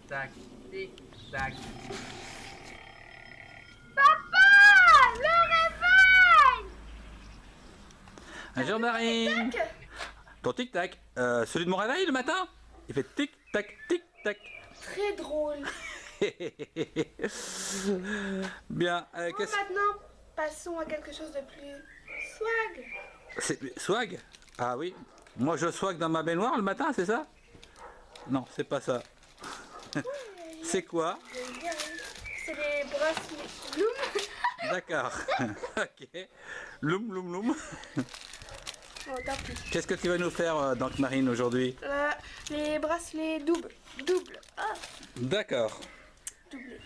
tac, tic, tac. Papa, le réveil! Bonjour Marine. Tac. Ton tic-tac, celui de mon réveil le matin, il fait tic-tac, tic-tac. Très drôle. Bien, Bon, qu'est-ce... maintenant, passons à quelque chose de plus swag. C'est swag? Ah oui. Moi je swag dans ma baignoire le matin, c'est ça? Non, c'est pas ça. C'est quoi? C'est les bracelets Bloom. D'accord. Ok. Loum, loum, loum. Oh, tant pis. Qu'est-ce que tu vas nous faire, donc Marine, aujourd'hui? Les bracelets double. Double. Ah, D'accord. double.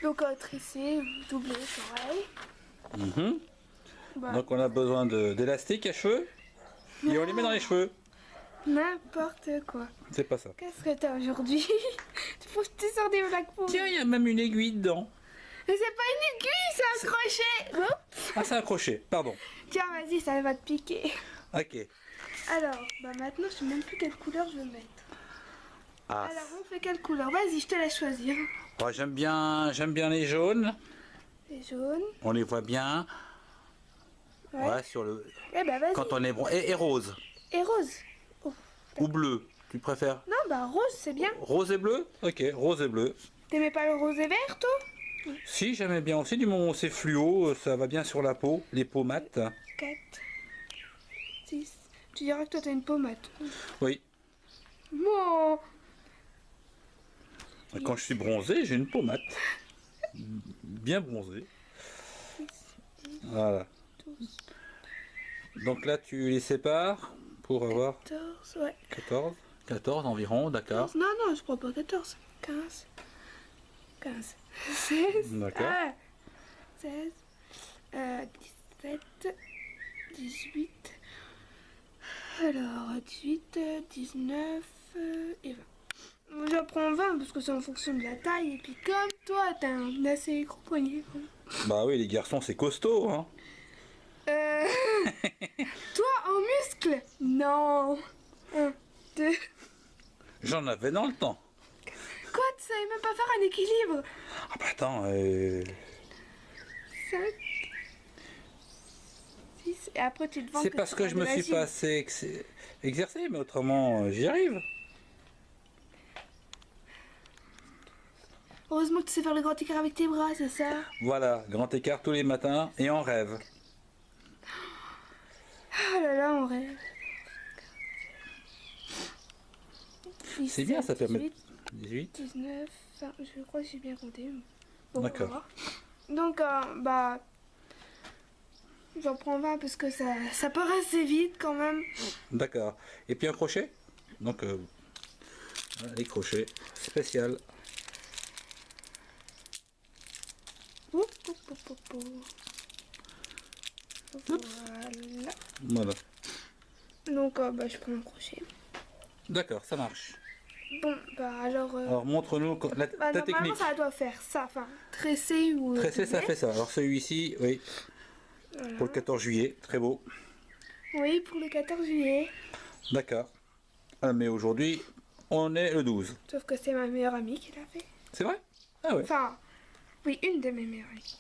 Donc, tressé, doublé, pareil. Mhm. Bah, Donc on a besoin d'élastiques à cheveux et on les met dans les cheveux. n'importe quoi. C'est pas ça. Qu'est-ce que t'as aujourd'hui? Tu sors des blagues pour Tiens, il y a même une aiguille dedans. Mais c'est pas une aiguille, c'est un crochet. Hop. Ah, c'est un crochet, pardon. Tiens, vas-y, ça va te piquer. Ok. Alors, bah maintenant, je sais même plus quelle couleur je vais mettre. Ah, Alors, on fait quelle couleur? Vas-y, je te laisse choisir. moi, j'aime bien les jaunes. Les jaunes. On les voit bien. Ouais. Ouais, sur le. Eh bah, vas-y. Quand on est bon. Et rose. Et rose. Oh. Ou bleu. Tu préfères Non, bah, rose, c'est bien. rose et bleu? Ok, rose et bleu. T'aimais pas le rose et vert, toi? Si, j'aimais bien aussi. Du moment où c'est fluo, ça va bien sur la peau. Les peaux mates. 4, 6. Tu diras que toi, t'as une pommade. Oui. Bon. Quand je suis bronzé, j'ai une peau mate. Bien bronzée. Voilà. 12, Donc là, tu les sépares pour avoir 14, ouais. 14. 14 environ, d'accord. 15. Non, non, je crois pas 14. 15. 15. 16. D'accord. 16. 17. 18. Alors, 18, 19 et 20. J'en prends 20 parce que c'est en fonction de la taille. Et puis comme toi, t'as un assez gros poignet. Bah oui, les garçons, c'est costaud, hein. Toi, en muscle? Non. 1, 2. J'en avais dans le temps. Quoi, tu savais même pas faire un équilibre? Ah bah attends, 5, 6. Et après, tu te vends c'est parce que je me suis pas assez exercé, mais autrement, j'y arrive. Heureusement que tu sais faire le grand écart avec tes bras, c'est ça? Voilà, grand écart tous les matins et en rêve. Oh là là, on rêve. C'est bien, ça permet... 18, 18. 19, 20, je crois que j'ai bien compté. Bon, D'accord. on va voir. Donc, bah, j'en prends 20 parce que ça part assez vite quand même. D'accord. Et puis un crochet. Donc, voilà, les crochets spécial. Oup, oup, oup, oup, oup. Voilà. Voilà. Donc, bah, je prends un crochet. D'accord, ça marche. Bon, bah, alors Alors, montre-nous bah, ta normalement, technique. ça doit faire ça. Enfin, tresser ou. Tresser, ça doubler. fait ça. Alors, celui-ci, oui, Voilà. pour le 14 juillet, très beau. Oui, pour le 14 juillet. D'accord. Ah, mais aujourd'hui, on est le 12. Sauf que c'est ma meilleure amie qui l'a fait. C'est vrai? Ah ouais. Enfin, oui, une de mes meilleures amies.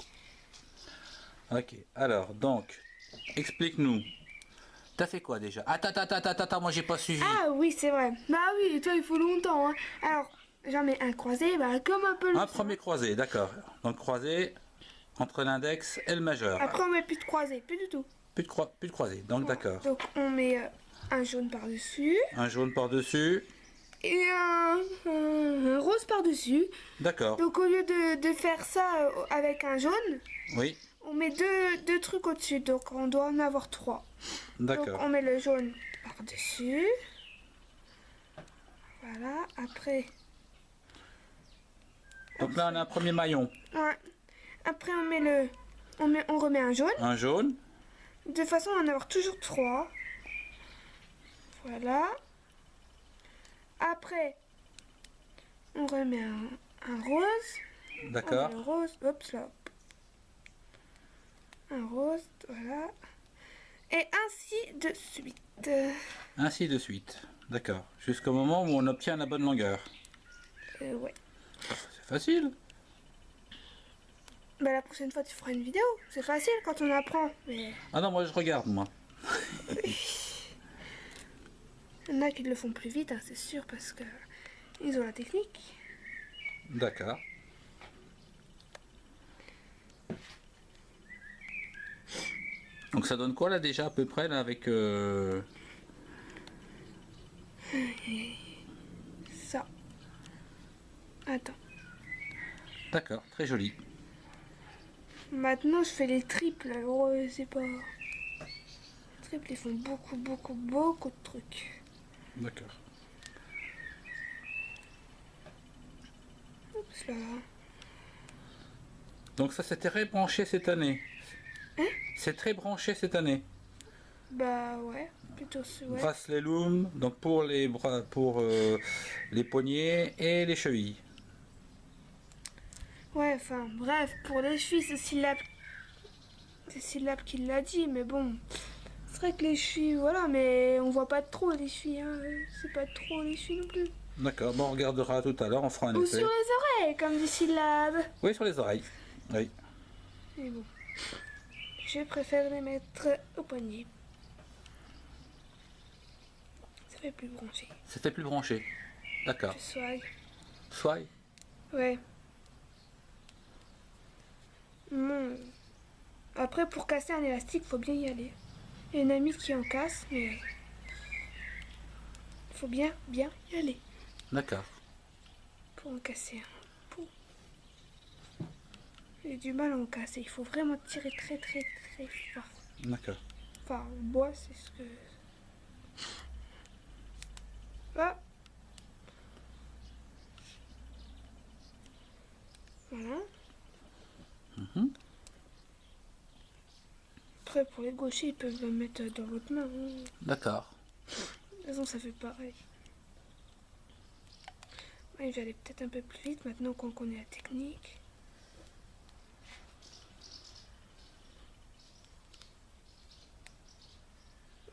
Ok. Alors, donc, explique-nous. T'as fait quoi déjà? Attends, moi j'ai pas suivi. Ah oui, c'est vrai. Bah oui, toi, il faut longtemps. Hein. Alors, j'en mets un croisé, bah, comme un peu le. Un premier croisé, d'accord. Donc croisé entre l'index et le majeur. Après, on met plus de croisé, plus du tout. Plus de croisé, donc d'accord. Donc, on met un jaune par-dessus Un jaune par-dessus. et un rose par-dessus. D'accord. Donc, au lieu de faire ça avec un jaune, Oui, on met deux trucs au-dessus. Donc, on doit en avoir 3. Donc, d'accord. on met le jaune par-dessus. Voilà, après. Donc là, on a un premier maillon. Ouais. Après, on remet un jaune. Un jaune. De façon à en avoir toujours 3. Voilà. Après, on remet un rose. On D'accord. met le rose. Hop, là. Un rose, voilà. Et ainsi de suite. Ainsi de suite. D'accord. Jusqu'au moment où on obtient la bonne longueur. Ouais. Facile. Bah la prochaine fois tu feras une vidéo. C'est facile quand on apprend. Mais Ah non, moi je regarde, moi. il y en a qui le font plus vite, hein, c'est sûr, parce que ils ont la technique. D'accord. Donc ça donne quoi là déjà à peu près là avec... Ça. Attends. D'accord, très joli. Maintenant je fais les triples. Alors c'est pas... Les triples ils font beaucoup de trucs. D'accord. Oups là. Donc ça s'est très branché cette année. Hein? C'est très branché cette année. Bah ouais. Plutôt ouais. Bracelet loom, donc pour les bras, pour les poignets et les chevilles. Ouais, enfin bref, pour les chevilles c'est Syllab. C'est Syllab qui l'a dit, mais bon. C'est vrai que les chevilles, voilà, mais on voit pas trop les chevilles, hein. C'est pas trop les chevilles non plus. D'accord, bon on regardera tout à l'heure, on fera un Ou essai. sur les oreilles, comme dit Syllab. Oui, sur les oreilles. Oui. Mais bon. Je préfère les mettre au poignet. Ça fait plus branché. C'était plus branché. D'accord. Je swag. Swag. Ouais. Après, pour casser un élastique, faut bien y aller. Il y a une amie qui en casse, mais il faut bien y aller D'accord. pour en casser un. J'ai du mal à en casser. Il faut vraiment tirer très fort. D'accord. Enfin, en bois, c'est ce que... Ah. Voilà. Mhm. Après, pour les gauchers, ils peuvent le mettre dans l'autre main, hein. D'accord. De toute façon, ça fait pareil. Ouais, je vais aller peut-être un peu plus vite maintenant qu'on connaît la technique.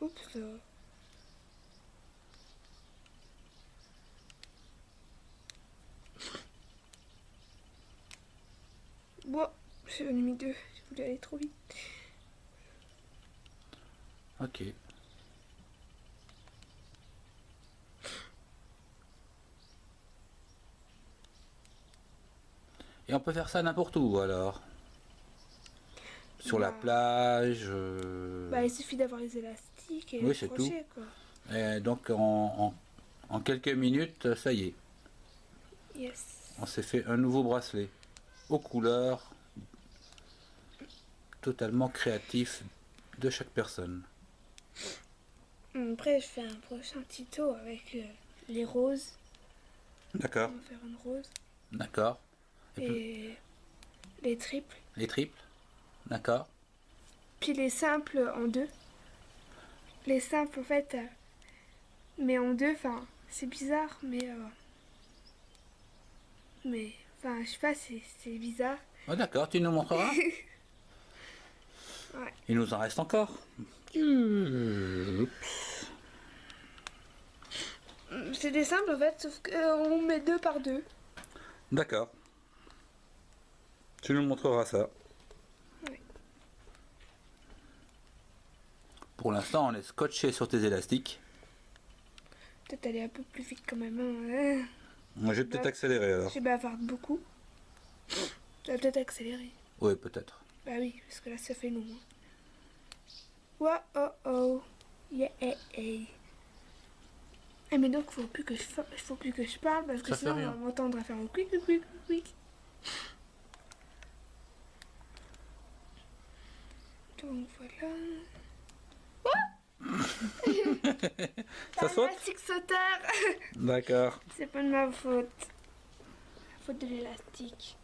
Oups là. Bon, j'ai mis 2. J'ai voulu aller trop vite. Ok. Et on peut faire ça n'importe où alors. Sur la Bah. plage. Bah, il suffit d'avoir les élastiques et Oui, les c'est crochets, quoi. Et donc en quelques minutes, ça y est, Yes. on s'est fait un nouveau bracelet aux couleurs totalement créatif de chaque personne. Après, je fais un prochain tuto avec les roses. D'accord. On va faire une rose. D'accord. Et les triples. Les triples. D'accord. Puis les simples en 2. Les simples, en fait, mais en 2, enfin, c'est bizarre, mais enfin, je sais pas, c'est bizarre. Oh, d'accord, tu nous montreras. Ouais. Il nous en reste encore. C'est des simples, en fait, sauf qu'on met 2 par 2. D'accord. Tu nous montreras ça. Oui. Pour l'instant, on est scotché sur tes élastiques. Peut-être aller un peu plus vite quand même. Hein. Moi, je vais peut-être accélérer alors. J'ai bavarde beaucoup. Ça va peut-être accélérer. Oui, peut-être. Bah oui, parce que là, ça fait long. Hein. Wow, oh, oh. Yeah, hey, hey. Ah, mais donc, faut plus que je parle parce que Ça fait sinon, on rien. va m'entendre faire un quick. Donc, voilà. Ça saute? L'élastique sauteur. D'accord. C'est pas de ma faute. La faute de l'élastique.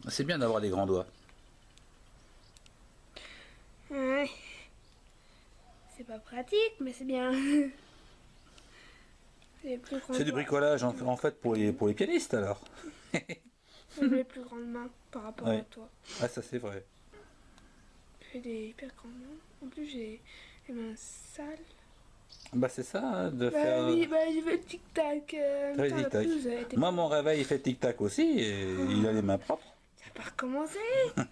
C'est bien d'avoir des grands doigts. Ouais. C'est pas pratique, mais c'est bien. Les plus grandes C'est du mains. bricolage en fait pour les pianistes alors. Les plus grandes mains par rapport Ouais. à toi. Ah ça c'est vrai. J'ai des hyper grandes mains. En plus, j'ai les mains sales. Bah c'est ça hein, de Bah faire... oui, bah j'ai fait le tic-tac. T'as Putain, le la tic-tac. pelouse, elle était Moi mon réveil il fait tic-tac aussi et il a les mains propres. Ça va pas recommencer.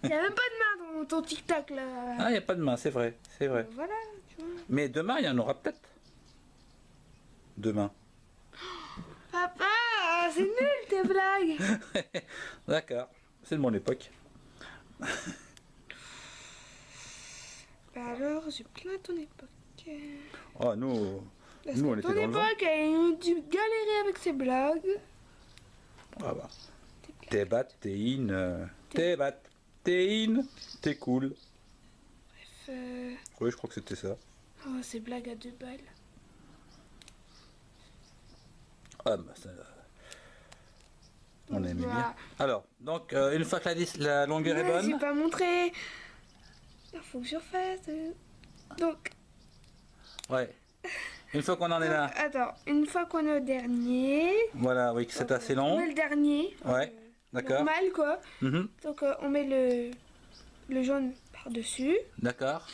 Il n'y a même pas de main dans ton tic-tac là. Ah il n'y a pas de main, c'est vrai, c'est vrai. Voilà, tu vois. Mais demain il y en aura peut-être. Demain. Papa, c'est nul tes blagues. D'accord, c'est de mon époque. Bah alors, j'ai plein de ton époque. Oh nous, Parce nous on que était ton dans le vent. époque, elle a dû galérer avec ses blagues. Ah bah. T'es bat, t'es in, t'es bat, t'es in, t'es cool. Bref, Oui je crois que c'était ça. oh, ces blagues à 2 balles. Ah bah ça... On aimait Bah. bien. Alors, donc une fois que la longueur est Ouais, j'ai bonne. pas montré. Il faut que je refasse. Donc, Ouais. Une fois qu'on en est là. attends, une fois qu'on est au dernier. Voilà, oui, que c'est assez On long. met le dernier. Ouais, d'accord. Normal quoi. Mhm, Donc on met le jaune par-dessus. d'accord,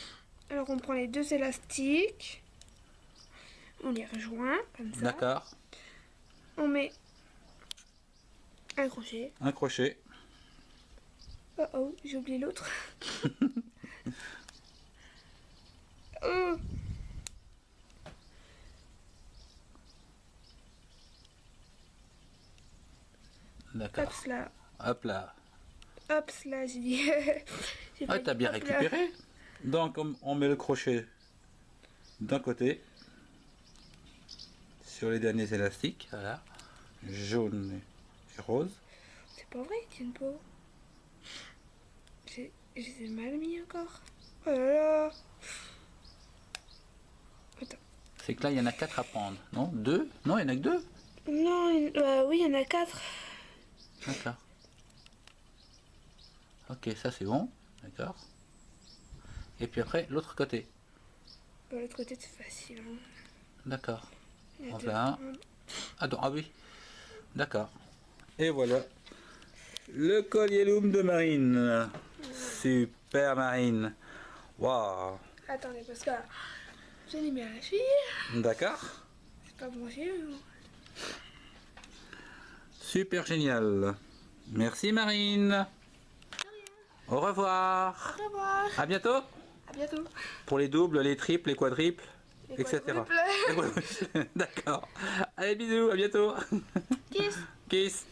Alors on prend les 2 élastiques. On les rejoint comme ça. d'accord. On met un crochet. Un crochet. Oh oh, j'ai oublié l'autre. Oh. D'accord. Hop là. Hop là. Hop là, j'ai dit. J'ai Ah, pas t'as dit bien hop là. récupéré. Donc on met le crochet d'un côté. Sur les derniers élastiques. Voilà. Jaune et rose. C'est pas vrai, ils tiennent pas. Je les ai mal mis encore. Oh là là. Attends. C'est que là, il y en a 4 à prendre. Non 2 Non, il y en a que 2. Non, oui, il y en a 4. D'accord. Ok, ça c'est bon. D'accord. Et puis après, l'autre côté. De l'autre côté, c'est facile. Hein. D'accord. Il y a On deux va. prendre. Attends, ah oui. D'accord. Et voilà. Le collier loom de Marine. Super Marine. Waouh. Attendez, parce que je l'ai mis à la cheville. D'accord. C'est pas branché. Hein. Super génial. Merci Marine. Au revoir. Au revoir. À bientôt. À bientôt. Pour les doubles, les triples, les quadruples, Les etc. quadruples. D'accord. Allez, bisous, à bientôt. Kiss. Kiss.